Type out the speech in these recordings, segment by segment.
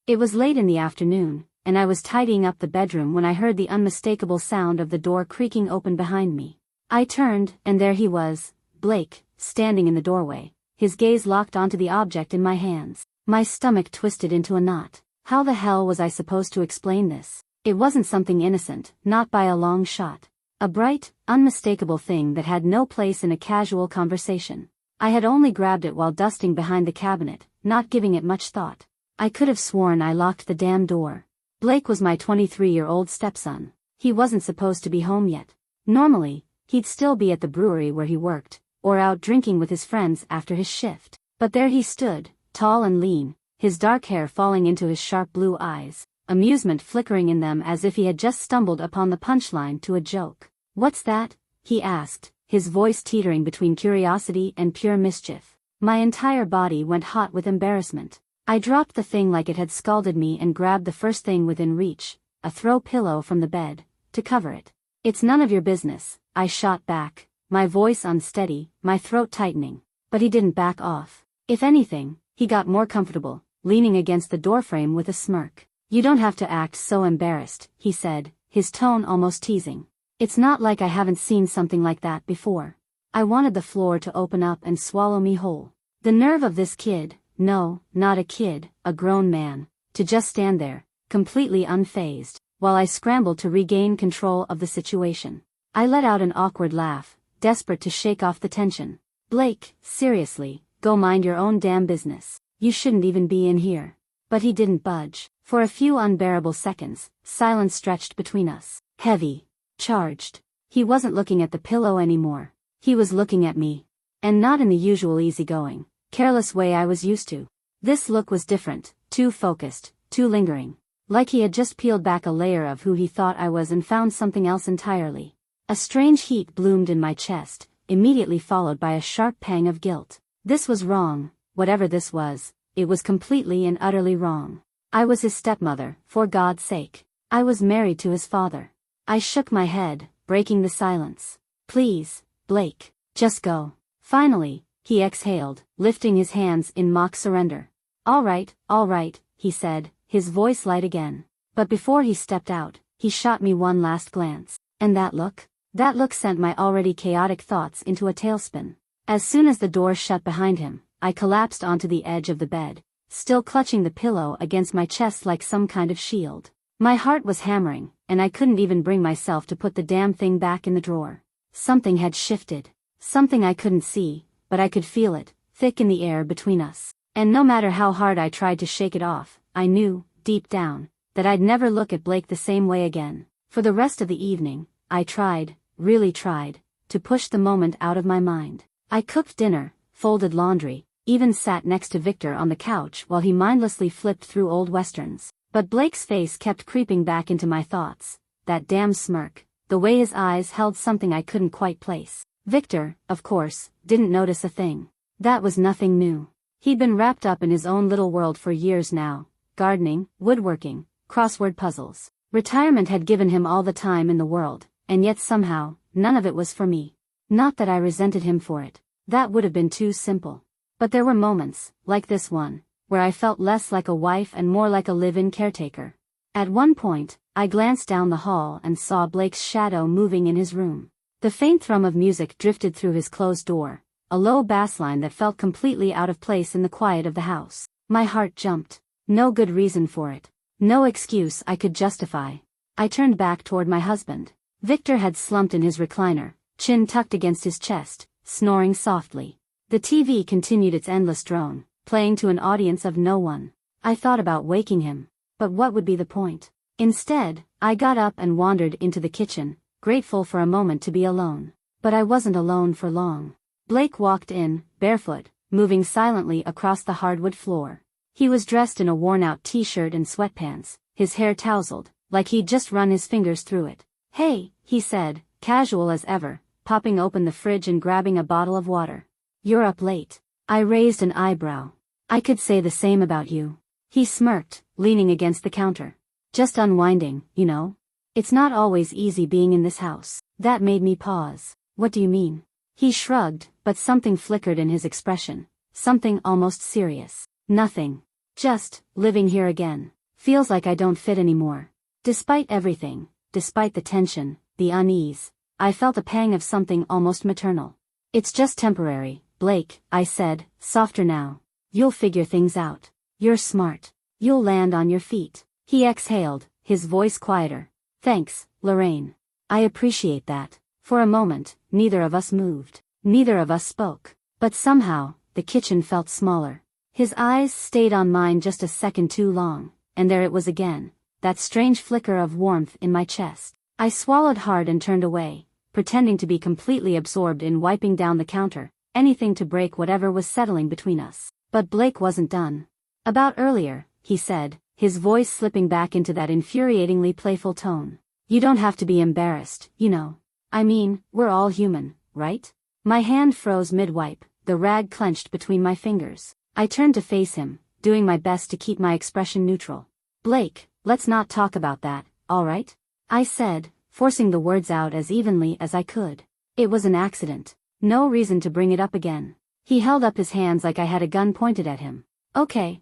It was late in the afternoon, and I was tidying up the bedroom when I heard the unmistakable sound of the door creaking open behind me. I turned, and there he was, Blake, standing in the doorway, his gaze locked onto the object in my hands. My stomach twisted into a knot. How the hell was I supposed to explain this? It wasn't something innocent, not by a long shot. A bright, unmistakable thing that had no place in a casual conversation. I had only grabbed it while dusting behind the cabinet, not giving it much thought. I could have sworn I locked the damn door. Blake was my 23-year-old stepson. He wasn't supposed to be home yet. Normally, he'd still be at the brewery where he worked, or out drinking with his friends after his shift. But there he stood, tall and lean, his dark hair falling into his sharp blue eyes, amusement flickering in them as if he had just stumbled upon the punchline to a joke. "What's that?" he asked, his voice teetering between curiosity and pure mischief. My entire body went hot with embarrassment. I dropped the thing like it had scalded me and grabbed the first thing within reach, a throw pillow from the bed, to cover it. "It's none of your business," I shot back, my voice unsteady, my throat tightening. But he didn't back off. If anything, he got more comfortable, leaning against the doorframe with a smirk. "You don't have to act so embarrassed," he said, his tone almost teasing. "It's not like I haven't seen something like that before." I wanted the floor to open up and swallow me whole. The nerve of this kid, no, not a kid, a grown man, to just stand there, completely unfazed, while I scrambled to regain control of the situation. I let out an awkward laugh, desperate to shake off the tension. "Blake, seriously, go mind your own damn business. You shouldn't even be in here." But he didn't budge. For a few unbearable seconds, silence stretched between us. Heavy. Charged. He wasn't looking at the pillow anymore. He was looking at me. And not in the usual easygoing, careless way I was used to. This look was different, too focused, too lingering. Like he had just peeled back a layer of who he thought I was and found something else entirely. A strange heat bloomed in my chest, immediately followed by a sharp pang of guilt. This was wrong, whatever this was, it was completely and utterly wrong. I was his stepmother, for God's sake. I was married to his father. I shook my head, breaking the silence. "Please, Blake, just go." Finally, he exhaled, lifting his hands in mock surrender. All right, he said, his voice light again. But before he stepped out, he shot me one last glance. And that look? That look sent my already chaotic thoughts into a tailspin. As soon as the door shut behind him, I collapsed onto the edge of the bed, still clutching the pillow against my chest like some kind of shield. My heart was hammering, and I couldn't even bring myself to put the damn thing back in the drawer. Something had shifted. Something I couldn't see, but I could feel it, thick in the air between us. And no matter how hard I tried to shake it off, I knew, deep down, that I'd never look at Blake the same way again. For the rest of the evening, I tried, really tried, to push the moment out of my mind. I cooked dinner, folded laundry, even sat next to Victor on the couch while he mindlessly flipped through old westerns. But Blake's face kept creeping back into my thoughts, that damn smirk, the way his eyes held something I couldn't quite place. Victor, of course, didn't notice a thing. That was nothing new. He'd been wrapped up in his own little world for years now, gardening, woodworking, crossword puzzles. Retirement had given him all the time in the world, and yet somehow, none of it was for me. Not that I resented him for it. That would have been too simple. But there were moments, like this one, where I felt less like a wife and more like a live-in caretaker. At one point, I glanced down the hall and saw Blake's shadow moving in his room. The faint thrum of music drifted through his closed door, a low bass line that felt completely out of place in the quiet of the house. My heart jumped. No good reason for it. No excuse I could justify. I turned back toward my husband. Victor had slumped in his recliner, chin tucked against his chest, snoring softly. The TV continued its endless drone, playing to an audience of no one. I thought about waking him, but what would be the point? Instead, I got up and wandered into the kitchen, grateful for a moment to be alone. But I wasn't alone for long. Blake walked in, barefoot, moving silently across the hardwood floor. He was dressed in a worn-out t-shirt and sweatpants, his hair tousled, like he'd just run his fingers through it. "Hey," he said, casual as ever, popping open the fridge and grabbing a bottle of water. "You're up late." I raised an eyebrow. "I could say the same about you." He smirked, leaning against the counter. "Just unwinding, you know. It's not always easy being in this house." That made me pause. "What do you mean?" He shrugged, but something flickered in his expression, something almost serious. "Nothing. Just living here again." Feels like I don't fit anymore. Despite everything, despite the tension, the unease, I felt a pang of something almost maternal. It's just temporary, Blake, I said, softer now. You'll figure things out. You're smart. You'll land on your feet. He exhaled, his voice quieter. Thanks, Lorraine. I appreciate that. For a moment, neither of us moved. Neither of us spoke. But somehow, the kitchen felt smaller. His eyes stayed on mine just a second too long, and there it was again, that strange flicker of warmth in my chest. I swallowed hard and turned away, pretending to be completely absorbed in wiping down the counter, anything to break whatever was settling between us. But Blake wasn't done. About earlier, he said, his voice slipping back into that infuriatingly playful tone. You don't have to be embarrassed, you know. I mean, we're all human, right? My hand froze mid-wipe, the rag clenched between my fingers. I turned to face him, doing my best to keep my expression neutral. Blake, let's not talk about that, all right? I said, forcing the words out as evenly as I could. It was an accident. No reason to bring it up again. He held up his hands like I had a gun pointed at him. Okay,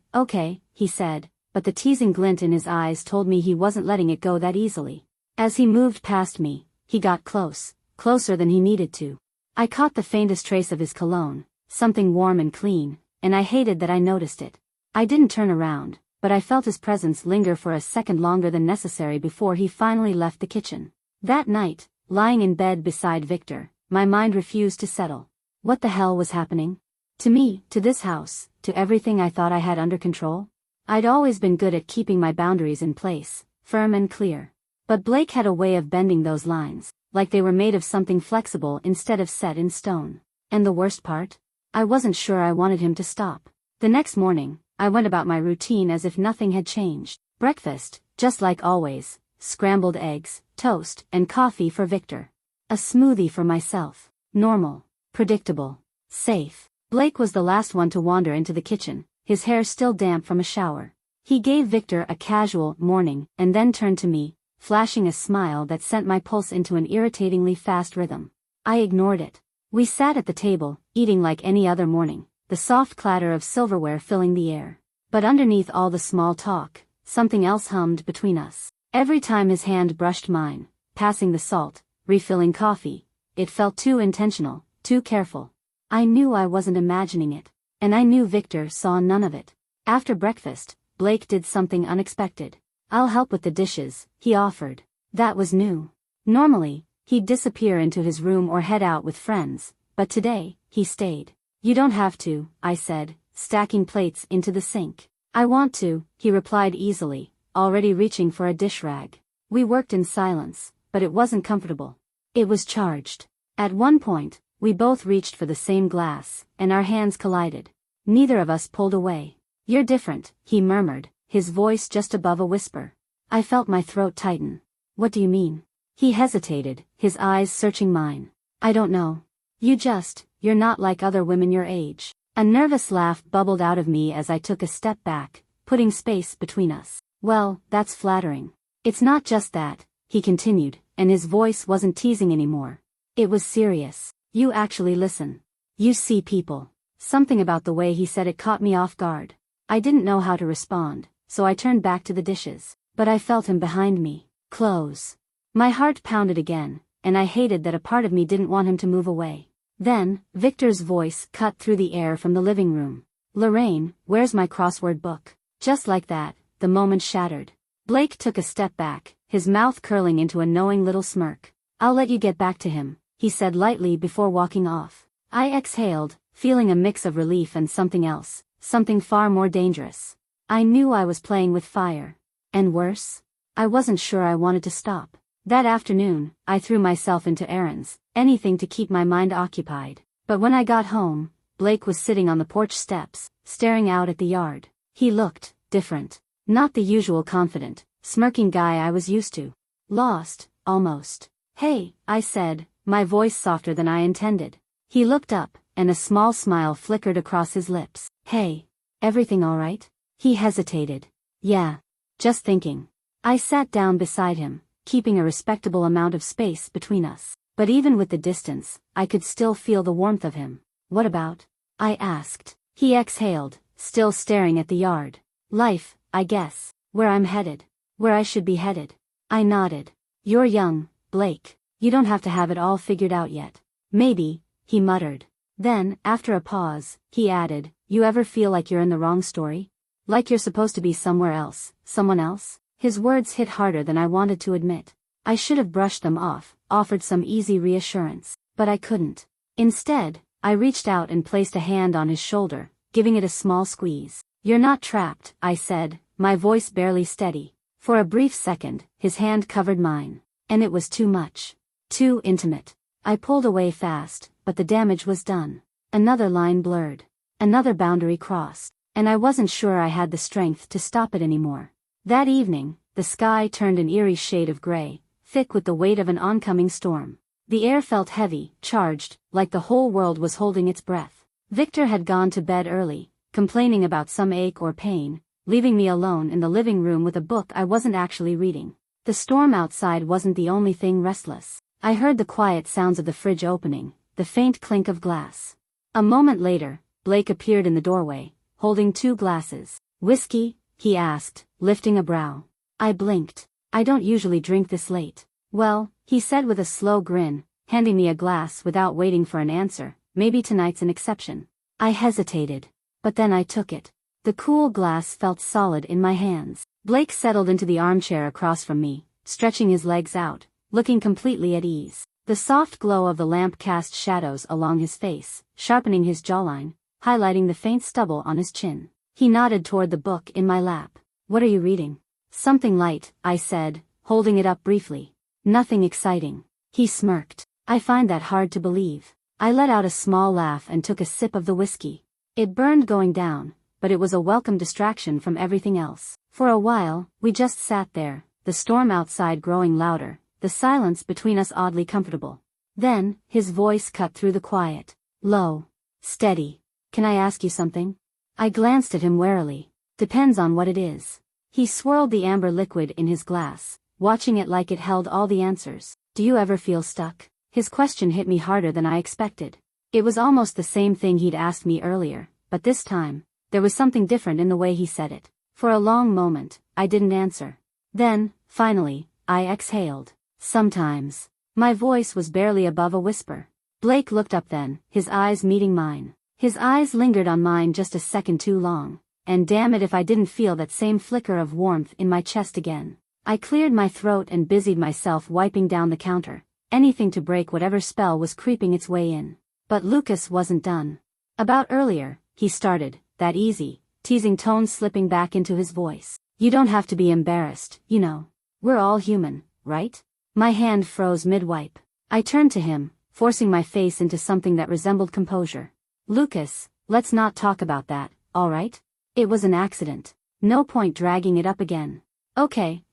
he said, but the teasing glint in his eyes told me he wasn't letting it go that easily. As he moved past me, he got close, closer than he needed to. I caught the faintest trace of his cologne, something warm and clean, and I hated that I noticed it. I didn't turn around, but I felt his presence linger for a second longer than necessary before he finally left the kitchen. That night, lying in bed beside Victor, my mind refused to settle. What the hell was happening? To me, to this house, to everything I thought I had under control? I'd always been good at keeping my boundaries in place, firm and clear. But Blake had a way of bending those lines, like they were made of something flexible instead of set in stone. And the worst part? I wasn't sure I wanted him to stop. The next morning, I went about my routine as if nothing had changed. Breakfast, just like always, scrambled eggs, toast, and coffee for Victor. A smoothie for myself. Normal, predictable, safe. Blake was the last one to wander into the kitchen, his hair still damp from a shower. He gave Victor a casual morning and then turned to me, flashing a smile that sent my pulse into an irritatingly fast rhythm. I ignored it. We sat at the table, eating like any other morning, the soft clatter of silverware filling the air. But underneath all the small talk, something else hummed between us. Every time his hand brushed mine, passing the salt, refilling coffee, it felt too intentional, too careful. I knew I wasn't imagining it, and I knew Victor saw none of it. After breakfast, Blake did something unexpected. I'll help with the dishes, he offered. That was new. Normally, he'd disappear into his room or head out with friends, but today, he stayed. You don't have to, I said, stacking plates into the sink. I want to, he replied easily, already reaching for a dish rag. We worked in silence, but it wasn't comfortable. It was charged. At one point, we both reached for the same glass, and our hands collided. Neither of us pulled away. You're different, he murmured, his voice just above a whisper. I felt my throat tighten. What do you mean? He hesitated, his eyes searching mine. I don't know. You're not like other women your age. A nervous laugh bubbled out of me as I took a step back, putting space between us. Well, that's flattering. It's not just that, he continued, and his voice wasn't teasing anymore. It was serious. You actually listen. You see people. Something about the way he said it caught me off guard. I didn't know how to respond, so I turned back to the dishes. But I felt him behind me, close. My heart pounded again, and I hated that a part of me didn't want him to move away. Then, Victor's voice cut through the air from the living room. Lorraine, where's my crossword book? Just like that, the moment shattered. Blake took a step back, his mouth curling into a knowing little smirk. I'll let you get back to him, he said lightly before walking off. I exhaled, feeling a mix of relief and something else, something far more dangerous. I knew I was playing with fire. And worse? I wasn't sure I wanted to stop. That afternoon, I threw myself into errands, anything to keep my mind occupied. But when I got home, Blake was sitting on the porch steps, staring out at the yard. He looked different. Not the usual confident, smirking guy I was used to. Lost, almost. Hey, I said, my voice softer than I intended. He looked up, and a small smile flickered across his lips. Hey, everything all right? He hesitated. Yeah. Just thinking. I sat down beside him, keeping a respectable amount of space between us. But even with the distance, I could still feel the warmth of him. What about? I asked. He exhaled, still staring at the yard. Life, I guess. Where I'm headed. Where I should be headed. I nodded. You're young, Blake. You don't have to have it all figured out yet. Maybe, he muttered. Then, after a pause, he added, you ever feel like you're in the wrong story? Like you're supposed to be somewhere else, someone else? His words hit harder than I wanted to admit. I should have brushed them off, offered some easy reassurance, but I couldn't. Instead, I reached out and placed a hand on his shoulder, giving it a small squeeze. You're not trapped, I said, my voice barely steady. For a brief second, his hand covered mine. And it was too much. Too intimate. I pulled away fast, but the damage was done. Another line blurred. Another boundary crossed. And I wasn't sure I had the strength to stop it anymore. That evening, the sky turned an eerie shade of gray, thick with the weight of an oncoming storm. The air felt heavy, charged, like the whole world was holding its breath. Victor had gone to bed early, complaining about some ache or pain, leaving me alone in the living room with a book I wasn't actually reading. The storm outside wasn't the only thing restless. I heard the quiet sounds of the fridge opening, the faint clink of glass. A moment later, Blake appeared in the doorway, holding 2 glasses. Whiskey? He asked, lifting a brow. I blinked. I don't usually drink this late. Well, he said with a slow grin, handing me a glass without waiting for an answer, maybe tonight's an exception. I hesitated. But then I took it. The cool glass felt solid in my hands. Blake settled into the armchair across from me, stretching his legs out, looking completely at ease. The soft glow of the lamp cast shadows along his face, sharpening his jawline, highlighting the faint stubble on his chin. He nodded toward the book in my lap. What are you reading? Something light, I said, holding it up briefly. Nothing exciting. He smirked. I find that hard to believe. I let out a small laugh and took a sip of the whiskey. It burned going down, but it was a welcome distraction from everything else. For a while, we just sat there, the storm outside growing louder, the silence between us oddly comfortable. Then, his voice cut through the quiet. Low. Steady. Can I ask you something? I glanced at him warily. Depends on what it is. He swirled the amber liquid in his glass, watching it like it held all the answers. Do you ever feel stuck? His question hit me harder than I expected. It was almost the same thing he'd asked me earlier, but this time, there was something different in the way he said it. For a long moment, I didn't answer. Then, finally, I exhaled. Sometimes. My voice was barely above a whisper. Blake looked up then, his eyes meeting mine. His eyes lingered on mine just a second too long, and damn it if I didn't feel that same flicker of warmth in my chest again. I cleared my throat and busied myself wiping down the counter, anything to break whatever spell was creeping its way in. But Lucas wasn't done. About earlier, he started, that easy, teasing tone slipping back into his voice. You don't have to be embarrassed, you know. We're all human, right? My hand froze mid-wipe. I turned to him, forcing my face into something that resembled composure. Lucas, let's not talk about that, all right? It was an accident. No point dragging it up again. Okay,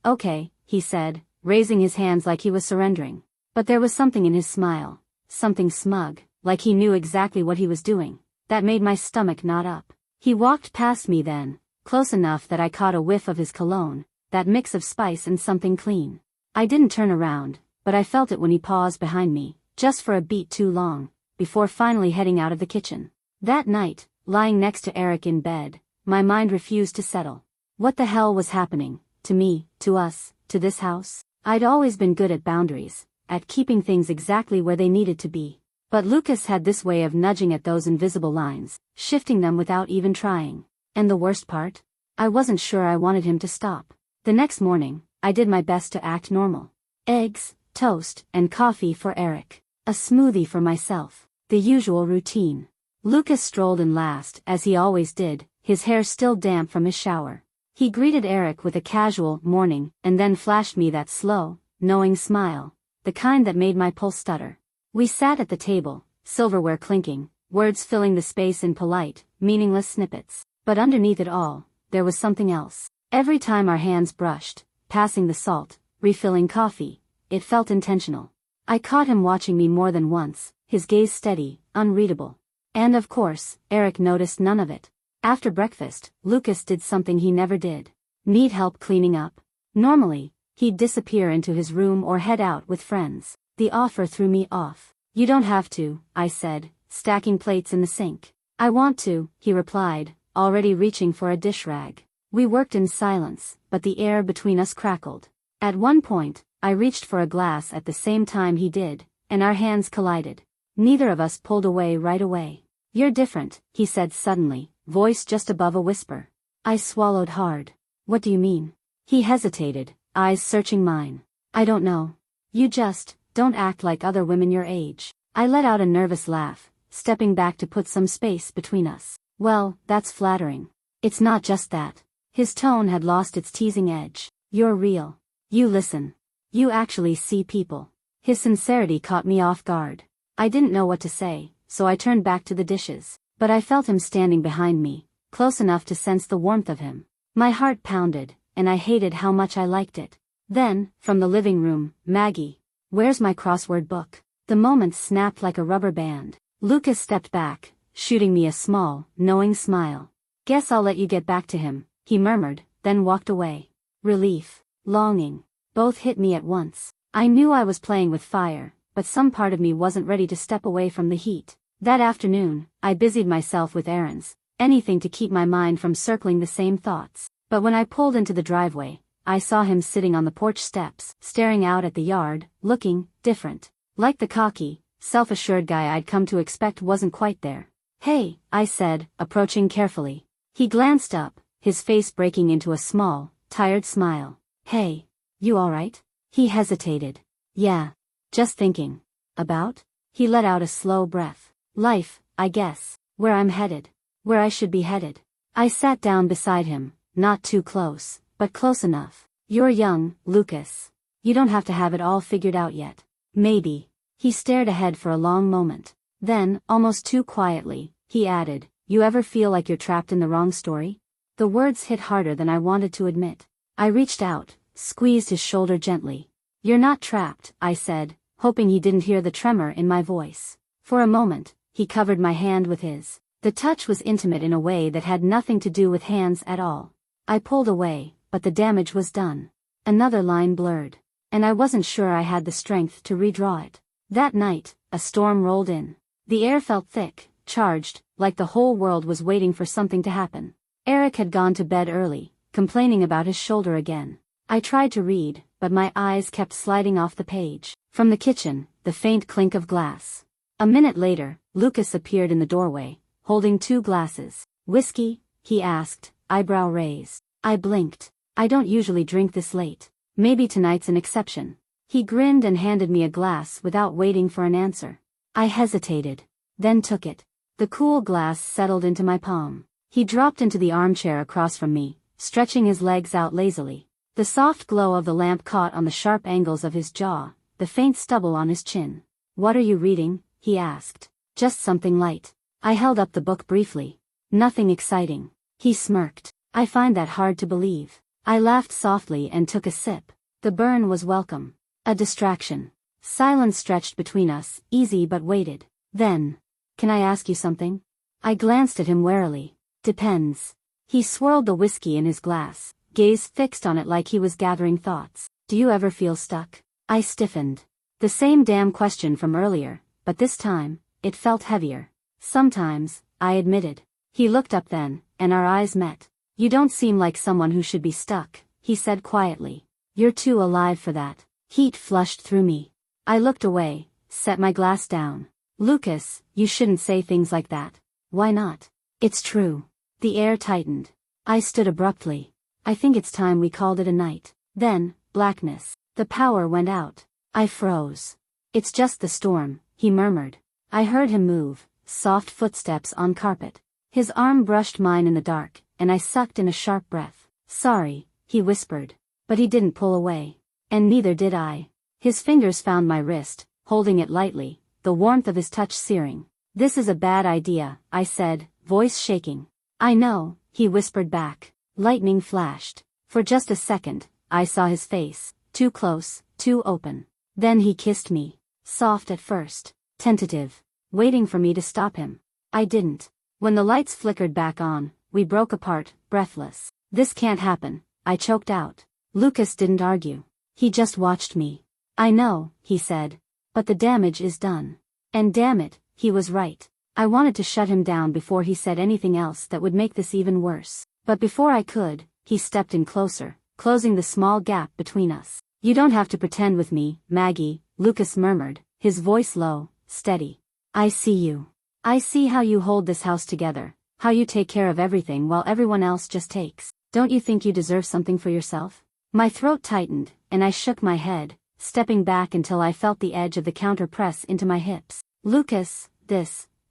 he said, raising his hands like he was surrendering. But there was something in his smile, something smug, like he knew exactly what he was doing, that made my stomach knot up. He walked past me then, close enough that I caught a whiff of his cologne, that mix of spice and something clean. I didn't turn around, but I felt it when he paused behind me, just for a beat too long, before finally heading out of the kitchen. That night, lying next to Eric in bed, my mind refused to settle. What the hell was happening, to me, to us, to this house? I'd always been good at boundaries, at keeping things exactly where they needed to be. But Lucas had this way of nudging at those invisible lines, shifting them without even trying. And the worst part? I wasn't sure I wanted him to stop. The next morning, I did my best to act normal. Eggs, toast, and coffee for Eric. A smoothie for myself. The usual routine. Lucas strolled in last, as he always did, his hair still damp from his shower. He greeted Eric with a casual morning, and then flashed me that slow, knowing smile, the kind that made my pulse stutter. We sat at the table, silverware clinking, words filling the space in polite, meaningless snippets. But underneath it all, there was something else. Every time our hands brushed, passing the salt, refilling coffee, it felt intentional. I caught him watching me more than once, his gaze steady, unreadable. And of course, Eric noticed none of it. After breakfast, Lucas did something he never did. Need help cleaning up? Normally, he'd disappear into his room or head out with friends. The offer threw me off. You don't have to, I said, stacking plates in the sink. I want to, he replied, already reaching for a dish rag. We worked in silence, but the air between us crackled. At one point, I reached for a glass at the same time he did, and our hands collided. Neither of us pulled away right away. "You're different," he said suddenly, voice just above a whisper. I swallowed hard. "What do you mean?" He hesitated, eyes searching mine. "I don't know. You just don't act like other women your age." I let out a nervous laugh, stepping back to put some space between us. "Well, that's flattering. It's not just that." His tone had lost its teasing edge. "You're real. You listen. You actually see people." His sincerity caught me off guard. I didn't know what to say, so I turned back to the dishes. But I felt him standing behind me, close enough to sense the warmth of him. My heart pounded, and I hated how much I liked it. Then, from the living room, "Maggie, where's my crossword book?" The moment snapped like a rubber band. Lucas stepped back, shooting me a small, knowing smile. "Guess I'll let you get back to him," he murmured, then walked away. Relief, longing, both hit me at once. I knew I was playing with fire, but some part of me wasn't ready to step away from the heat. That afternoon, I busied myself with errands, anything to keep my mind from circling the same thoughts. But when I pulled into the driveway, I saw him sitting on the porch steps, staring out at the yard, looking different. Like the cocky, self-assured guy I'd come to expect wasn't quite there. "Hey," I said, approaching carefully. He glanced up, his face breaking into a small, tired smile. "Hey, you alright?" He hesitated. "Yeah. Just thinking." "About?" He let out a slow breath. "Life, I guess. Where I'm headed. Where I should be headed." I sat down beside him, not too close, but close enough. "You're young, Lucas. You don't have to have it all figured out yet." "Maybe." He stared ahead for a long moment. Then, almost too quietly, he added, "You ever feel like you're trapped in the wrong story?" The words hit harder than I wanted to admit. I reached out, squeezed his shoulder gently. "You're not trapped," I said, hoping he didn't hear the tremor in my voice. For a moment, he covered my hand with his. The touch was intimate in a way that had nothing to do with hands at all. I pulled away, but the damage was done. Another line blurred, and I wasn't sure I had the strength to redraw it. That night, a storm rolled in. The air felt thick, charged, like the whole world was waiting for something to happen. Eric had gone to bed early, complaining about his shoulder again. I tried to read, but my eyes kept sliding off the page. From the kitchen, the faint clink of glass. A minute later, Lucas appeared in the doorway, holding 2 glasses. "Whiskey?" he asked, eyebrow raised. I blinked. "I don't usually drink this late. Maybe tonight's an exception." He grinned and handed me a glass without waiting for an answer. I hesitated, then took it. The cool glass settled into my palm. He dropped into the armchair across from me, stretching his legs out lazily. The soft glow of the lamp caught on the sharp angles of his jaw, the faint stubble on his chin. "What are you reading?" he asked. "Just something light." I held up the book briefly. "Nothing exciting." He smirked. "I find that hard to believe." I laughed softly and took a sip. The burn was welcome. A distraction. Silence stretched between us, easy but weighted. Then, "Can I ask you something?" I glanced at him warily. "Depends." He swirled the whiskey in his glass, gaze fixed on it like he was gathering thoughts. "Do you ever feel stuck?" I stiffened. The same damn question from earlier, but this time, it felt heavier. "Sometimes," I admitted. He looked up then, and our eyes met. "You don't seem like someone who should be stuck," he said quietly. "You're too alive for that." Heat flushed through me. I looked away, set my glass down. "Lucas, you shouldn't say things like that." "Why not?" "It's true." The air tightened. I stood abruptly. "I think it's time we called it a night." Then, blackness. The power went out. I froze. "It's just the storm," he murmured. I heard him move, soft footsteps on carpet. His arm brushed mine in the dark, and I sucked in a sharp breath. "Sorry," he whispered. But he didn't pull away. And neither did I. His fingers found my wrist, holding it lightly, the warmth of his touch searing. "This is a bad idea," I said, voice shaking. "I know," he whispered back. Lightning flashed. For just a second, I saw his face, too close, too open. Then he kissed me. Soft at first, tentative, waiting for me to stop him. I didn't. When the lights flickered back on, we broke apart, breathless. "This can't happen," I choked out. Lucas didn't argue. He just watched me. "I know," he said. "But the damage is done." And damn it, he was right. I wanted to shut him down before he said anything else that would make this even worse. But before I could, he stepped in closer, closing the small gap between us. "You don't have to pretend with me, Maggie," Lucas murmured, his voice low, steady. "I see you. I see how you hold this house together, how you take care of everything while everyone else just takes. Don't you think you deserve something for yourself?" My throat tightened, and I shook my head, stepping back until I felt the edge of the counter press into my hips. "Lucas,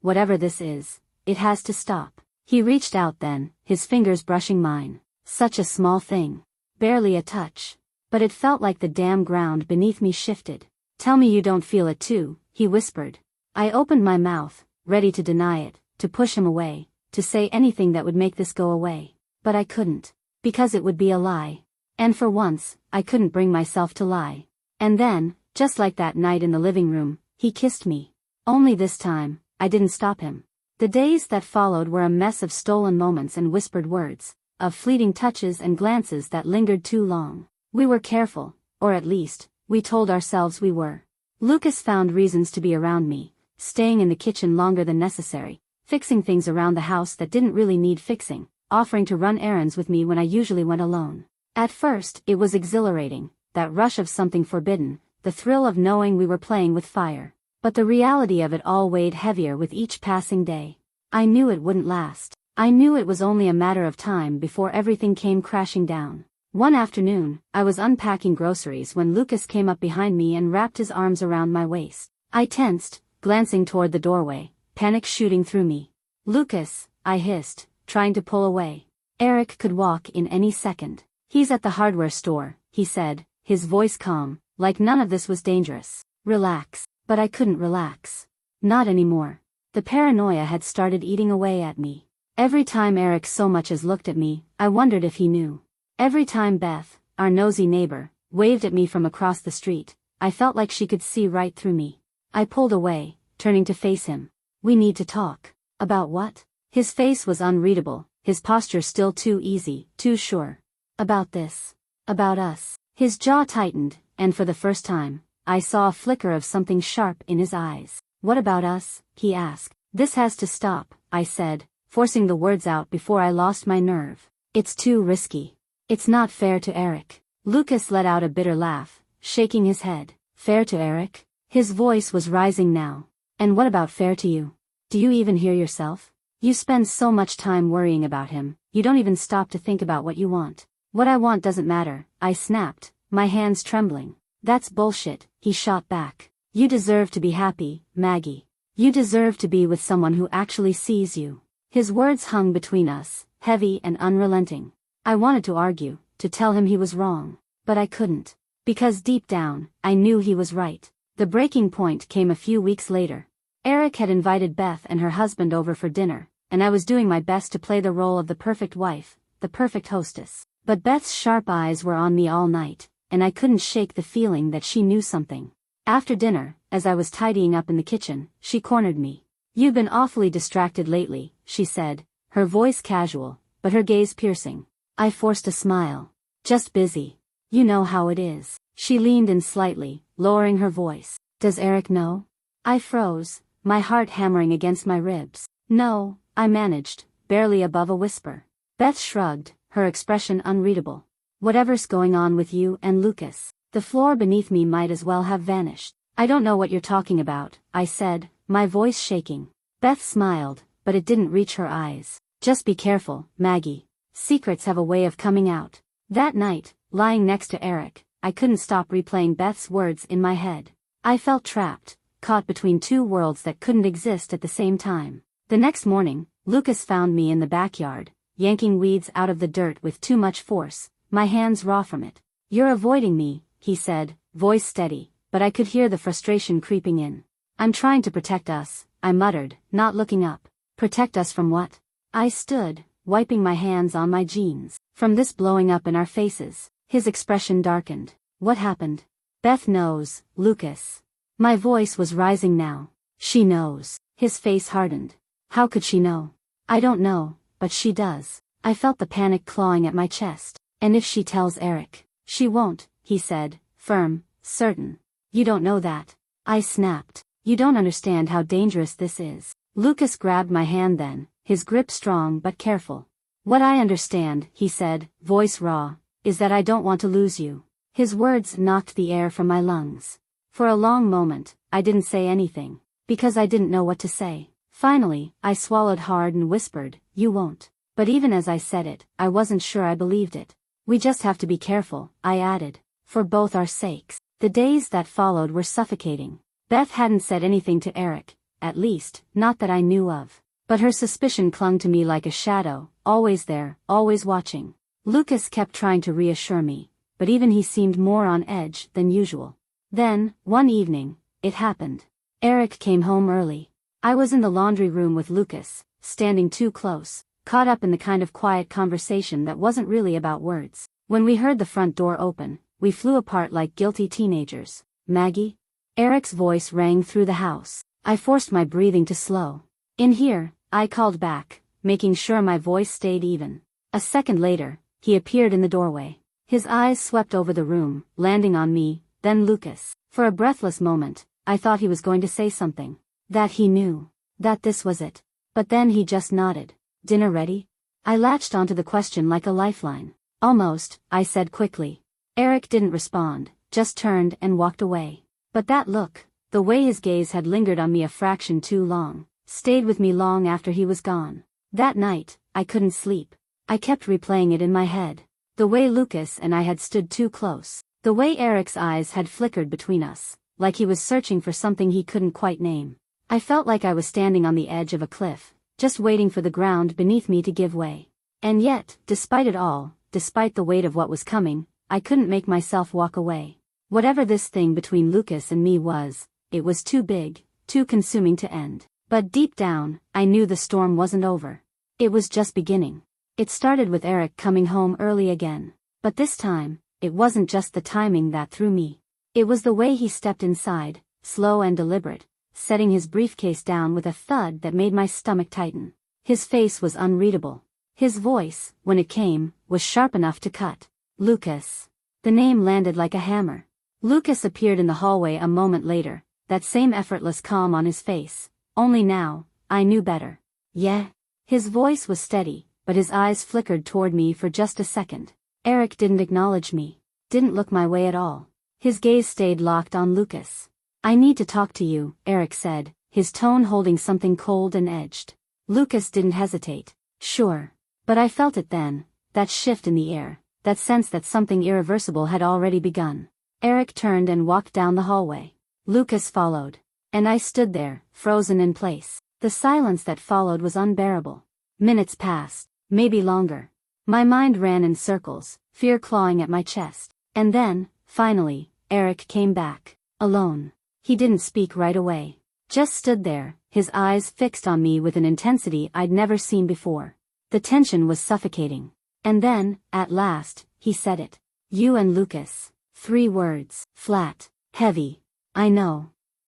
whatever this is, it has to stop." He reached out then, his fingers brushing mine. Such a small thing. Barely a touch. But it felt like the damn ground beneath me shifted. "Tell me you don't feel it too," he whispered. I opened my mouth, ready to deny it, to push him away, to say anything that would make this go away. But I couldn't. Because it would be a lie. And for once, I couldn't bring myself to lie. And then, just like that night in the living room, he kissed me. Only this time, I didn't stop him. The days that followed were a mess of stolen moments and whispered words, of fleeting touches and glances that lingered too long. We were careful, or at least, we told ourselves we were. Lucas found reasons to be around me, staying in the kitchen longer than necessary, fixing things around the house that didn't really need fixing, offering to run errands with me when I usually went alone. At first, it was exhilarating, that rush of something forbidden, the thrill of knowing we were playing with fire. But the reality of it all weighed heavier with each passing day. I knew it wouldn't last. I knew it was only a matter of time before everything came crashing down. One afternoon, I was unpacking groceries when Lucas came up behind me and wrapped his arms around my waist. I tensed, glancing toward the doorway, panic shooting through me. "Lucas," I hissed, trying to pull away. "Eric could walk in any second. He's at the hardware store," he said, his voice calm, like none of this was dangerous. "Relax." But I couldn't relax. Not anymore. The paranoia had started eating away at me. Every time Eric so much as looked at me, I wondered if he knew. Every time Beth, our nosy neighbor, waved at me from across the street, I felt like she could see right through me. I pulled away, turning to face him. "We need to talk." "About what?" His face was unreadable, his posture still too easy, too sure. "About this. About us." His jaw tightened, and for the first time, I saw a flicker of something sharp in his eyes. "What about us?" he asked. "This has to stop," I said, forcing the words out before I lost my nerve. "It's too risky. It's not fair to Eric." Lucas let out a bitter laugh, shaking his head. "Fair to Eric?" His voice was rising now. "And what about fair to you? Do you even hear yourself? You spend so much time worrying about him, you don't even stop to think about what you want." "What I want doesn't matter," I snapped, my hands trembling. "That's bullshit," he shot back. "You deserve to be happy, Maggie. You deserve to be with someone who actually sees you." His words hung between us, heavy and unrelenting. I wanted to argue, to tell him he was wrong. But I couldn't. Because deep down, I knew he was right. The breaking point came a few weeks later. Eric had invited Beth and her husband over for dinner, and I was doing my best to play the role of the perfect wife, the perfect hostess. But Beth's sharp eyes were on me all night, and I couldn't shake the feeling that she knew something. After dinner, as I was tidying up in the kitchen, she cornered me. "You've been awfully distracted lately," she said, her voice casual, but her gaze piercing. I forced a smile. "Just busy. You know how it is." She leaned in slightly, lowering her voice. "Does Eric know?" I froze, my heart hammering against my ribs. "No," I managed, barely above a whisper. Beth shrugged, her expression unreadable. "Whatever's going on with you and Lucas." The floor beneath me might as well have vanished. "I don't know what you're talking about," I said, my voice shaking. Beth smiled, but it didn't reach her eyes. "Just be careful, Maggie. Secrets have a way of coming out." That night, lying next to Eric, I couldn't stop replaying Beth's words in my head. I felt trapped, caught between two worlds that couldn't exist at the same time. The next morning, Lucas found me in the backyard, yanking weeds out of the dirt with too much force, my hands raw from it. "You're avoiding me," he said, voice steady, but I could hear the frustration creeping in. "I'm trying to protect us," I muttered, not looking up. "Protect us from what?" I stood, wiping my hands on my jeans. "From this blowing up in our faces." His expression darkened. "What happened?" "Beth knows, Lucas." My voice was rising now. "She knows." His face hardened. "How could she know?" "I don't know, but she does." I felt the panic clawing at my chest. "And if she tells Eric?" "She won't," he said, firm, certain. "You don't know that." I snapped. "You don't understand how dangerous this is." Lucas grabbed my hand then, his grip strong but careful. What I understand, he said, voice raw, is that I don't want to lose you. His words knocked the air from my lungs. For a long moment, I didn't say anything, because I didn't know what to say. Finally, I swallowed hard and whispered, you won't. But even as I said it, I wasn't sure I believed it. We just have to be careful, I added. For both our sakes. The days that followed were suffocating. Beth hadn't said anything to Eric, at least, not that I knew of. But her suspicion clung to me like a shadow, always there, always watching. Lucas kept trying to reassure me, but even he seemed more on edge than usual. Then, one evening, it happened. Eric came home early. I was in the laundry room with Lucas, standing too close, caught up in the kind of quiet conversation that wasn't really about words. When we heard the front door open, we flew apart like guilty teenagers. Maggie? Eric's voice rang through the house. I forced my breathing to slow. In here, I called back, making sure my voice stayed even. A second later, he appeared in the doorway. His eyes swept over the room, landing on me, then Lucas. For a breathless moment, I thought he was going to say something. That he knew. That this was it. But then he just nodded. Dinner ready? I latched onto the question like a lifeline. Almost, I said quickly. Eric didn't respond, just turned and walked away. But that look, the way his gaze had lingered on me a fraction too long, stayed with me long after he was gone. That night, I couldn't sleep. I kept replaying it in my head. The way Lucas and I had stood too close. The way Eric's eyes had flickered between us, like he was searching for something he couldn't quite name. I felt like I was standing on the edge of a cliff, just waiting for the ground beneath me to give way. And yet, despite it all, despite the weight of what was coming, I couldn't make myself walk away. Whatever this thing between Lucas and me was, it was too big, too consuming to end. But deep down, I knew the storm wasn't over. It was just beginning. It started with Eric coming home early again. But this time, it wasn't just the timing that threw me. It was the way he stepped inside, slow and deliberate, setting his briefcase down with a thud that made my stomach tighten. His face was unreadable. His voice, when it came, was sharp enough to cut. Lucas. The name landed like a hammer. Lucas appeared in the hallway a moment later, that same effortless calm on his face. Only now, I knew better. Yeah? His voice was steady, but his eyes flickered toward me for just a second. Eric didn't acknowledge me. Didn't look my way at all. His gaze stayed locked on Lucas. I need to talk to you, Eric said, his tone holding something cold and edged. Lucas didn't hesitate. Sure. But I felt it then, that shift in the air, that sense that something irreversible had already begun. Eric turned and walked down the hallway. Lucas followed. And I stood there, frozen in place. The silence that followed was unbearable. Minutes passed, maybe longer. My mind ran in circles, fear clawing at my chest. And then, finally, Eric came back. Alone. He didn't speak right away. Just stood there, his eyes fixed on me with an intensity I'd never seen before. The tension was suffocating. And then, at last, he said it. You and Lucas. 3 words. Flat. Heavy. I know.